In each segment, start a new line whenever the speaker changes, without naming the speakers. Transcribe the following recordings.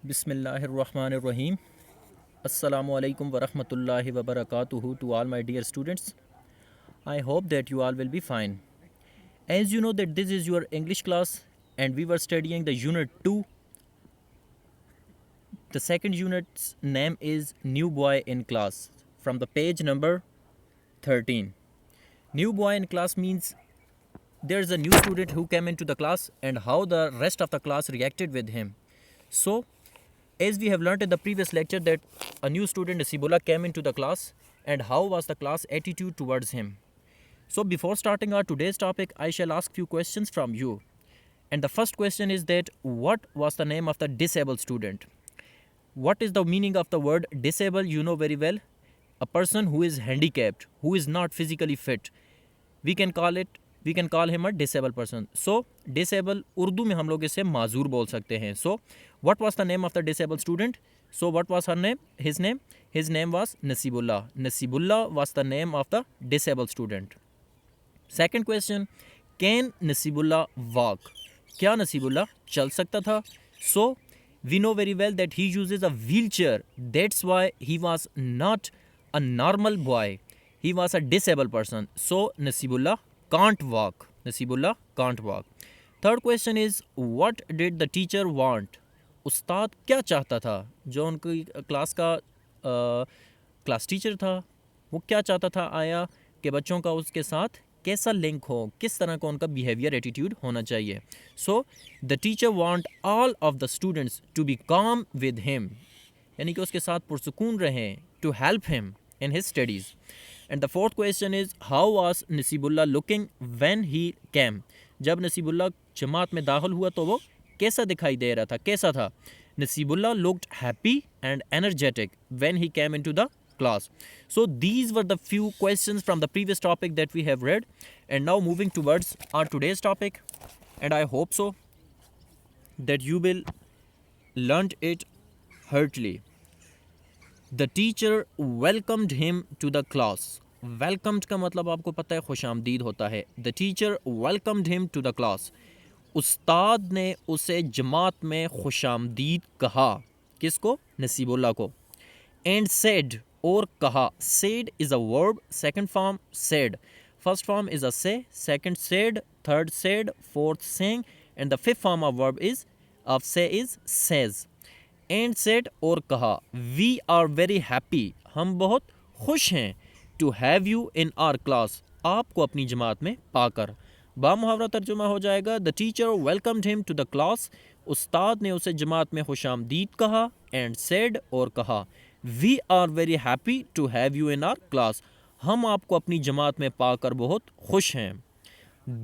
Bismillahirrahmanirrahim. Assalamu alaikum wa rahmatullahi wa barakatuhu to all my dear students. I hope that you all will be fine. As you know that this is your English class and we were studying the unit 2. The second unit's name is New Boy in Class from the page number 13. New boy in class means there's a new student who came into the class and how the rest of the class reacted with him. So, as we have learnt in the previous lecture that a new student Nasibullah came into the class and how was the class attitude towards him. So before starting our today's topic, I shall ask few questions from you. And the first question is that what was the name of the disabled student? What is the meaning of the word disabled? You know very well. A person who is handicapped, who is not physically fit. We can call him a disabled person. So disabled Urdu में हम लोग इसे माजूर बोल सकते हैं. So what was the name of the disabled student? So what was her name? His name was Nasibullah. Nasibullah was the name of the disabled student. Second question, can Nasibullah walk? क्या Nasibullah चल सकता था? So we know very well that he uses a wheelchair. That's why he was not a normal boy. He was a disabled person. So Nasibullah can't walk. Nasibullah can't walk. Third question is, what did the teacher want? उस्ताद क्या चाहता था? जो उनकी class का class teacher था वो क्या चाहता था आया कि बच्चों का उसके साथ कैसा लिंक हो, किस तरह का उनका बिहेवियर एटीट्यूड होना चाहिए. So the teacher want all of the students to be calm with him, यानी कि उसके साथ पुरसुकून रहें, to help him in his studies. And the fourth question is, how was Nasibullah looking when he came? जब नसीबुल्ला जमात में दाखिल हुआ तो वो कैसा दिखाई दे रहा था, कैसा था? Naseebullah looked happy and energetic when he came into the class. So these were the few questions from the previous topic that we have read, and now moving towards our today's topic, and I hope so that you will learn it heartily. The teacher welcomed him to the class. Welcomed का मतलब आपको पता है खुशामदीद होता है. The teacher welcomed him to the class. उस्ताद ने उसे जमात में खुशामदीद कहा. किसको? नसीबुल्ला को. And said, और कहा. Said is a verb, second form said. First form is a say, second said, third said, fourth saying, and the fifth form of verb is of say is says. And said, और कहा. We are very happy, हम बहुत खुश हैं. To have you in our class, आपको अपनी जमात में पाकर. बामुहावरा तर्जुमा हो जाएगा, The teacher welcomed him to the class. उस्ताद ने उसे जमात में खुशामदीद कहा. And said, और कहा. We are very happy to have you in our class. हम आपको अपनी जमात में पाकर बहुत खुश हैं.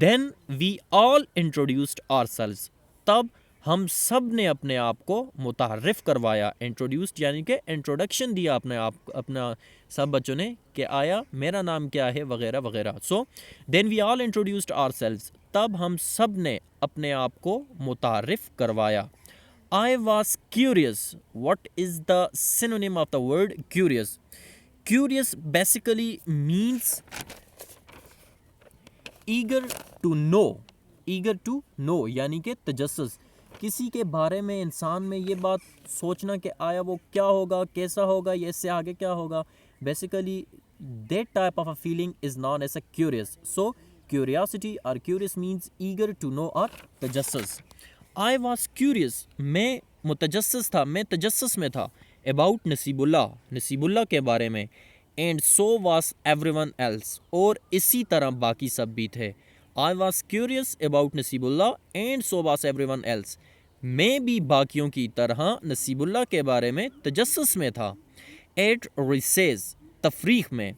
Then we all introduced ourselves. तब हम सब ने अपने आप को मुतारिफ करवाया. इंट्रोड्यूस्ड यानी कि इंट्रोडक्शन दिया अपना सब बच्चों ने कि आया मेरा नाम क्या है वगैरह वगैरह. So then we all introduced ourselves. तब हम सब ने अपने आप को मुतारिफ करवाया. I was curious. What is the synonym of the word curious? Curious basically means eager to know. Eager to know यानी कि तजस्सुस. किसी के बारे में इंसान में ये बात सोचना कि आया वो क्या होगा, कैसा होगा, या इससे आगे क्या होगा. Basically that type of a feeling is known as a curious. So curiosity or curious means eager to know or तजस्सुस. I was curious. मैं मुतजस्सिस था, मैं तजस्सुस में था. About नसीबुल्ला के बारे में. And so was everyone else. और इसी तरह बाकी सब भी थे. I was curious about Naseebullah and so was everyone else. मैं भी बाकियों की तरह नसीबुल्ला के बारे में तजस्सुस में था. At recess, तफरीक में.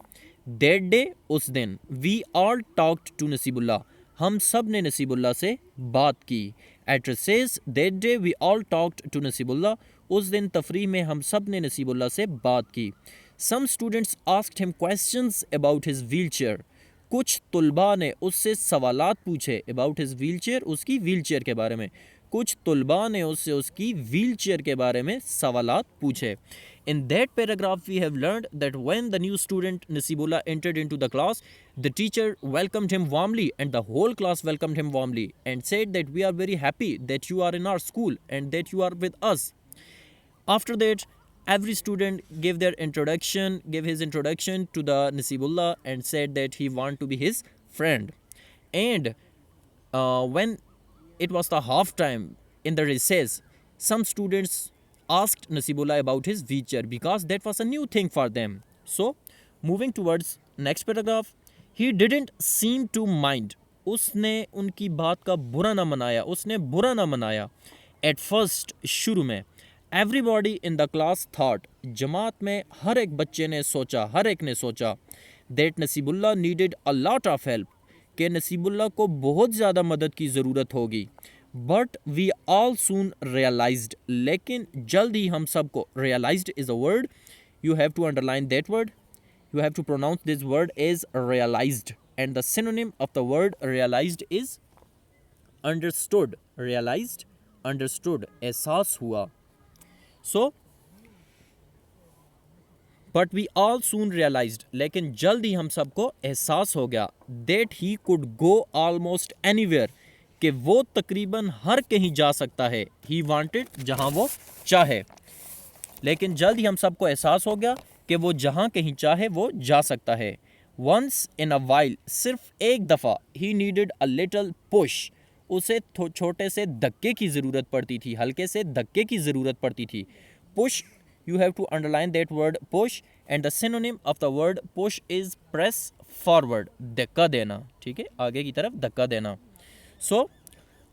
That day, उस दिन. We all talked to Naseebullah. हम सब ने नसीबुल्ला से बात की. At recess that day we all talked to Naseebullah. उस दिन तफरीह में हम सब ने नसीबुल्ला से बात की. Some students asked him questions about his wheelchair. कुछ तुलबा ने उससे सवालात पूछे about his wheelchair, उसकी व्हीलचेयर के बारे में. कुछ तुलबा ने उससे उसकी व्हीलचेयर के बारे में सवालात पूछे. In that paragraph we have learned that when the new student Nasibullah entered into the class, the teacher welcomed him warmly and the whole class welcomed him warmly and said that we are very happy that you are in our school and that you are with us. After that, every student gave his introduction to the Nasibullah and said that he want to be his friend. And when it was the half time in the recess, some students asked Nasibullah about his wheelchair because that was a new thing for them. So, moving towards next paragraph, he didn't seem to mind. उसने उनकी बात का बुरा ना मनाया, उसने बुरा ना मनाया. At first, शुरू में everybody in the class thought, जमात में हर एक बच्चे ने सोचा, हर एक ने सोचा that Nasibullah needed a lot of help, कि नसीबुल्ला को बहुत ज़्यादा मदद की ज़रूरत होगी. But we all soon realised, लेकिन जल्द ही हम सबको, realised is a word, you have to underline that word, you have to pronounce this word as realized, and the synonym of the word realized is understood. Realized, understood, एहसास हुआ. So, but we all soon realized, लेकिन जल्द ही हम सबको एहसास हो गया, that he could go almost anywhere, कि वो तकरीबन हर कहीं जा सकता है. He wanted, जहाँ वो चाहे. लेकिन जल्द ही हम सबको एहसास हो गया कि वो जहाँ कहीं चाहे वो जा सकता है. Once in a while, सिर्फ एक दफ़ा, he needed a little push, उसे छोटे से धक्के की ज़रूरत पड़ती थी, हल्के से धक्के की ज़रूरत पड़ती थी. Push, you have to underline that word push, and the synonym of the word push is press forward, धक्का देना. ठीक है, आगे की तरफ धक्का देना. So,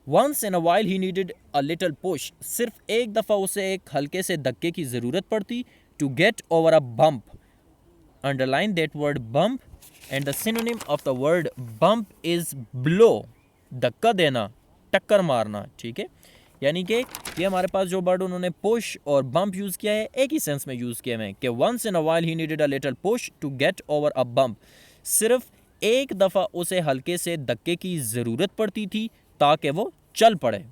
once in a while he needed a little push, सिर्फ एक दफ़ा उसे एक हल्के से धक्के की ज़रूरत पड़ती. To get over a bump, underline that word bump, and the synonym of the word bump is blow, धक्का देना, टक्कर मारना. ठीक है, यानी कि ये हमारे पास जो वर्ड उन्होंने पुश और बम्प यूज़ किया है, एक ही सेंस में यूज़ किया है कि once in a while he needed a little push to get over a bump, सिर्फ एक दफ़ा उसे हल्के से धक्के की ज़रूरत पड़ती थी ताकि वो चल पड़े.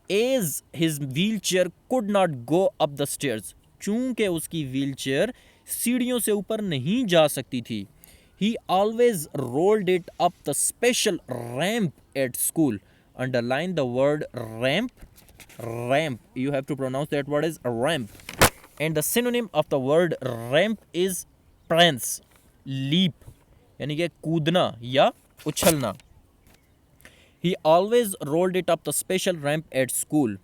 As his wheelchair could not go up the stairs, चूँकि उसकी व्हीलचेयर सीढ़ियों से ऊपर नहीं जा सकती थी. He always rolled it up the special ramp at school. Underline the word ramp. Ramp. You have to pronounce that word as ramp. And the synonym of the word ramp is prance, leap, यानी कि कूदना या उछलना. He always rolled it up the special ramp at school.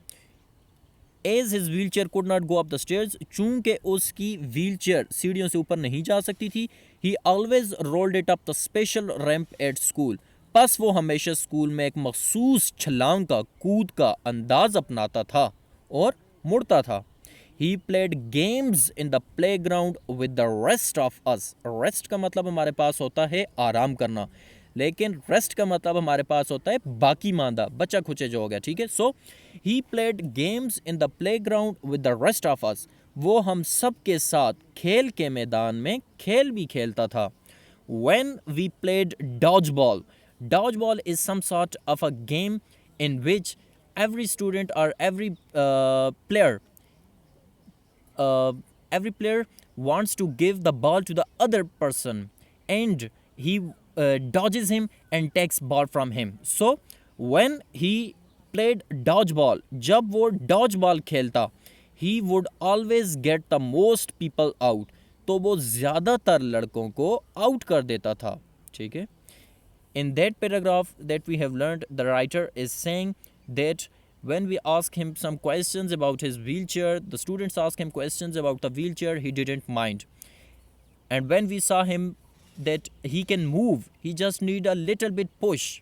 As his wheelchair could not go up the stairs, चूँकि उसकी wheelchair सीढ़ियों से ऊपर नहीं जा सकती थी, he always rolled it up the special ramp at school. बस वो हमेशा स्कूल में एक मखसूस छलांग का, कूद का अंदाज अपनाता था और मुड़ता था. He played games in the playground with the rest of us. Rest का मतलब हमारे पास होता है आराम करना, लेकिन रेस्ट का मतलब हमारे पास होता है बाकी मांदा, बच्चा खुचे जो हो गया. ठीक है, so he played games in the playground with the rest of us, वो हम सब के साथ खेल के मैदान में खेल भी खेलता था. When we played dodgeball, dodgeball is some sort of a game in which every student or every player wants to give the ball to the other person, and he dodges him and takes ball from him. So when he played dodgeball, जब वो dodgeball खेलता, he would always get the most people out, तो वो ज़्यादातर लड़कों को out कर देता था. ठीक है, in that paragraph that we have learned, the writer is saying that when we ask him some questions about his wheelchair, the students ask him questions about the wheelchair, he didn't mind. And when we saw him that he can move, he just need a little bit push.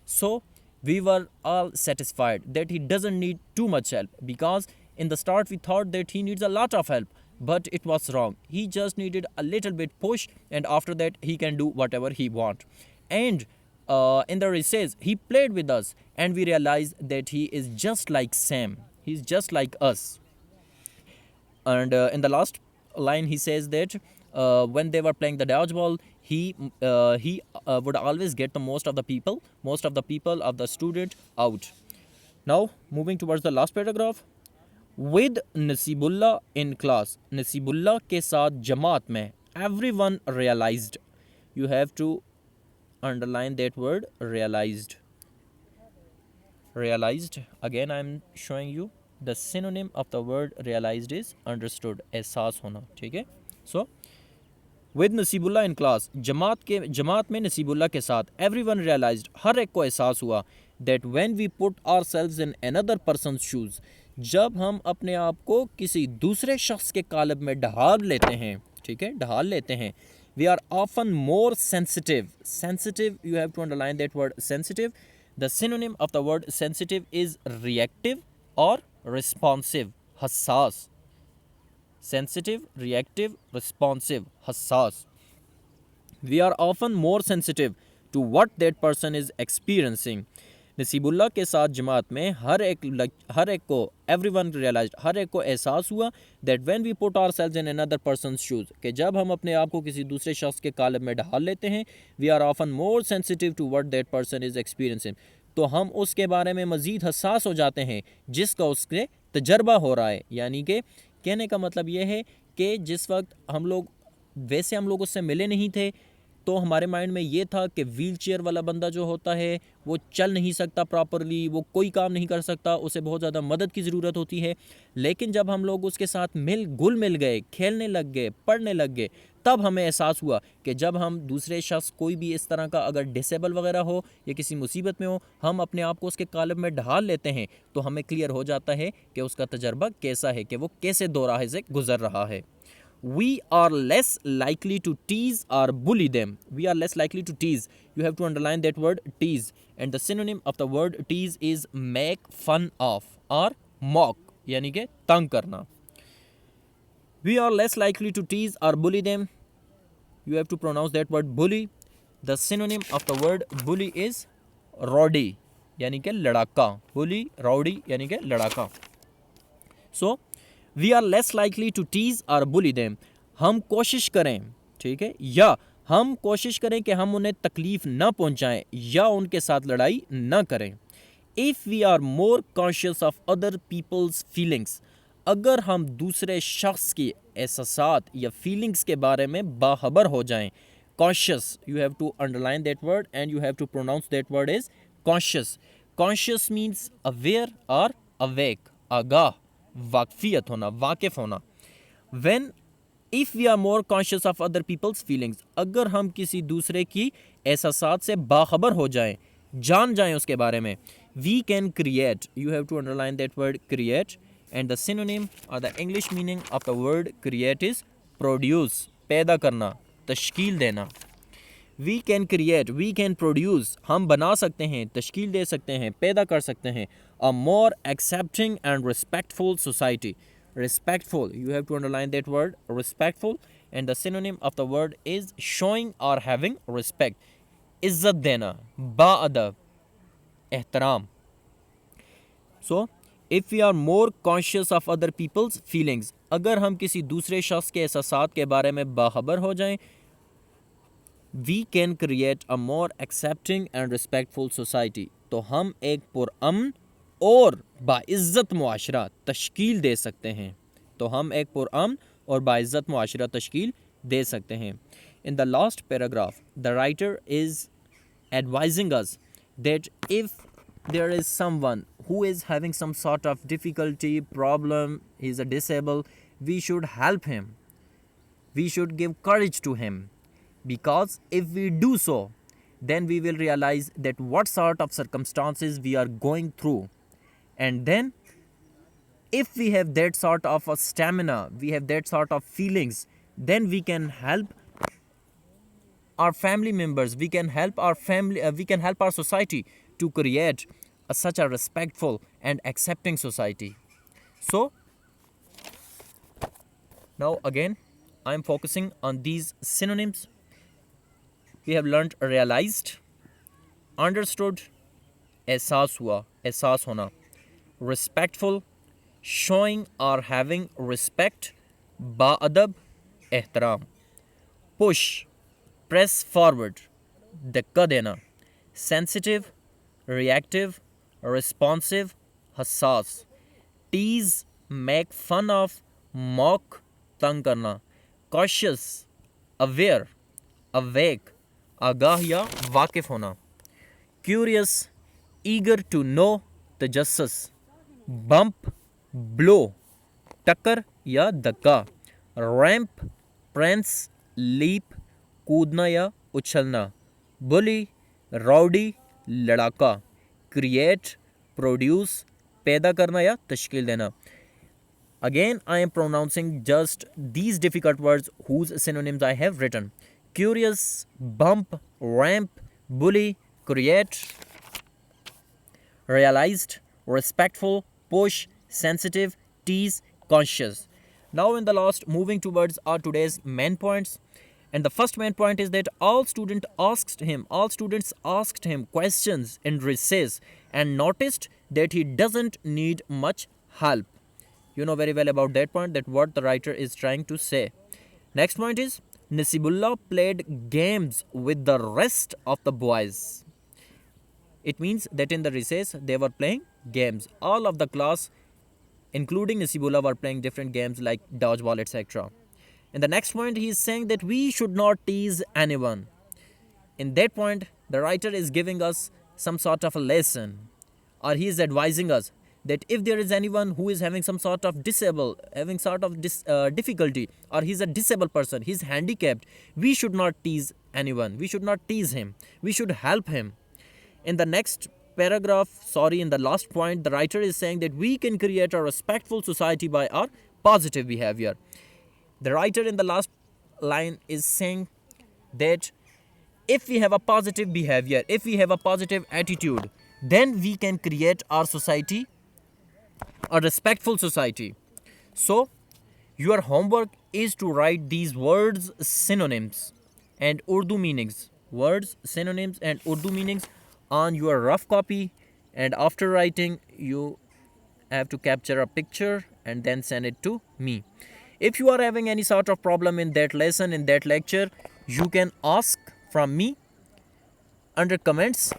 So we were all satisfied that he doesn't need too much help, because in the start we thought that he needs a lot of help, but it was wrong. He just needed a little bit push, and after that he can do whatever he want. And in the recess he played with us, and we realized that he is just like Sam. He's just like us. And in the last line he says that when they were playing the dodgeball, he would always get the most of the people of the student out. Now moving towards the last paragraph. With Nasibullah in class, Nasibullah के साथ जमात में, everyone realized. You have to underline that word realized. Realized, again I am showing you the synonym of the word realised is understood, एहसास होना, ठीक है। So with Naseebullah in class, जमात में नसीबुल्ला के साथ, एवरीवन रियलाइज्ड, हर एक को एहसास हुआ, that when we put ourselves in another person's shoes, जब हम अपने आप को किसी दूसरे शख्स के कालब में ढाल लेते हैं, ठीक है, ढाल लेते हैं, we are often more sensitive, sensitive, you have to underline that word sensitive. The synonym of the word sensitive is reactive और रिस्पॉन्सिव, हसास, सेंसिटिव, रिएक्टिव, रिस्पॉन्सिव, हसास। We are often more sensitive to what that person is experiencing. Nasibullah के साथ जमात में हर एक को, everyone realised, हर एक को एहसास हुआ, that when we put ourselves in another person's shoes, कि जब हम अपने आप को किसी दूसरे शख्स के कालब में ढाल लेते हैं, we are often more sensitive to what that person is experiencing, तो हम उसके बारे में मज़ीद हसास हो जाते हैं जिसका उसके तजर्बा हो रहा है। यानी कि कहने का मतलब ये है कि जिस वक्त हम लोग उससे मिले नहीं थे, तो हमारे माइंड में ये था कि व्हील चेयर वाला बंदा जो होता है वो चल नहीं सकता प्रॉपरली, वो कोई काम नहीं कर सकता, उसे बहुत ज़्यादा मदद की ज़रूरत होती है। लेकिन जब हम लोग उसके साथ घुल मिल गए, खेलने लग गए, पढ़ने लग गए, तब हमें एहसास हुआ कि जब हम दूसरे शख्स, कोई भी इस तरह का अगर डिसेबल वगैरह हो या किसी मुसीबत में हो, हम अपने आप को उसके कालब में ढाल लेते हैं, तो हमें क्लियर हो जाता है कि उसका तजर्बा कैसा है, कि वो कैसे दो राह से गुजर रहा है। We are less likely to tease or bully them. We are less likely to tease. You have to underline that word tease. And the synonym of the word tease is make fun of or mock. यानी कि तंग करना. We are less likely to tease or bully them. You have to pronounce that word bully. The synonym of the word bully is rowdy. यानी कि लड़ाका. Bully, rowdy यानी कि लड़ाका. So we are less likely to tease or bully them. हम कोशिश करें, ठीक है, या हम कोशिश करें कि हम उन्हें तकलीफ न पहुंचाएं या उनके साथ लड़ाई न करें। If we are more conscious of other people's feelings, अगर हम दूसरे शख्स की एहसासात या फीलिंग्स के बारे में बाखबर हो जाएं, conscious, you have to underline that word and you have to pronounce that word is conscious. Conscious means aware और अवेक, आगाह, वाकफियत होना, वाकिफ होना। When if we are more conscious of other people's feelings, अगर हम किसी दूसरे की एहसासात से बाखबर हो जाएं, जान जाएं उसके बारे में, we can create, you have to underline that word create, and the synonym or the English meaning of the word create is produce, पैदा करना, तश्कील देना। We can create, we can produce, हम बना सकते हैं, तश्कील दे सकते हैं, पैदा कर सकते हैं, a more accepting and respectful society. Respectful, you have to underline that word, respectful, and the synonym of the word is showing or having respect. इज्जत देना, बाअदब, एहतराम. So, if we are more conscious of other people's feelings, अगर हम किसी दूसरे शख्स के एहसासात के बारे में बाखबर हो जाएं, we can create a more accepting and respectful society. तो हम एक पुरअमन और बाइज़्ज़त मुआशरा तश्कील दे सकते हैं। तो हम एक पुरअमन और बाइज़्ज़त मुआशरा तश्कील दे सकते हैं। In the last paragraph, the writer is advising us that if there is someone who is having some sort of difficulty, problem, he is a disabled, we should help him. We should give courage to him. Because if we do so, then we will realize that what sort of circumstances we are going through. And then, if we have that sort of a stamina, we have that sort of feelings, then we can help our family members, we can help our family, we can help our society to create such a respectful and accepting society. So, now again, I am focusing on these synonyms. We have learned realized, understood, एहसास हुआ, एहसास होना, respectful, showing or having respect, बाअदब, एहतराम, push, press forward, धक्का देना, sensitive, reactive, responsive, हसास, tease, make fun of, mock, तंग करना, cautious, aware, awake, आगाह या वाकिफ होना, क्यूरियस, ईगर टू नो, तजस्सुस, बम्प, ब्लो टक्कर या धक्का, रैंप प्रेंस लीप कूदना या उछलना, बुली राउडी लड़ाका, क्रिएट प्रोड्यूस पैदा करना या तश्कील देना. Again, I am pronouncing just these difficult words whose synonyms I have written. Curious, bump, ramp, bully, create, realized, respectful, push, sensitive, tease, conscious. Now, in the last, moving towards our today's main points. And the first main point is that all students asked him questions in recess and noticed that he doesn't need much help. You know very well about that point, that what the writer is trying to say. Next point is Nasibullah played games with the rest of the boys. It means that in the recess they were playing games. All of the class, including Nasibullah, were playing different games like dodgeball, etc. In the next point, he is saying that we should not tease anyone. In that point, the writer is giving us some sort of a lesson, or he is advising us that if there is anyone who is having some sort of difficulty, or he's a disabled person, he's handicapped, we should not tease anyone. We should not tease him. We should help him. In the next in the last point, the writer is saying that we can create a respectful society by our positive behavior. The writer in the last line is saying that if we have a positive behavior, if we have a positive attitude, then we can create our society, a respectful society. So, your homework is to write these words, synonyms, and Urdu meanings. Words, synonyms, and Urdu meanings on your rough copy. And after writing, you have to capture a picture and then send it to me. If you are having any sort of problem in that lesson, in that lecture, you can ask from me under comments.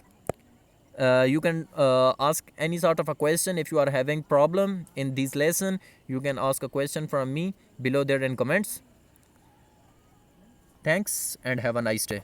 You can ask any sort of a question. If you are having problem in this lesson, you can ask a question from me below there in comments. Thanks and have a nice day.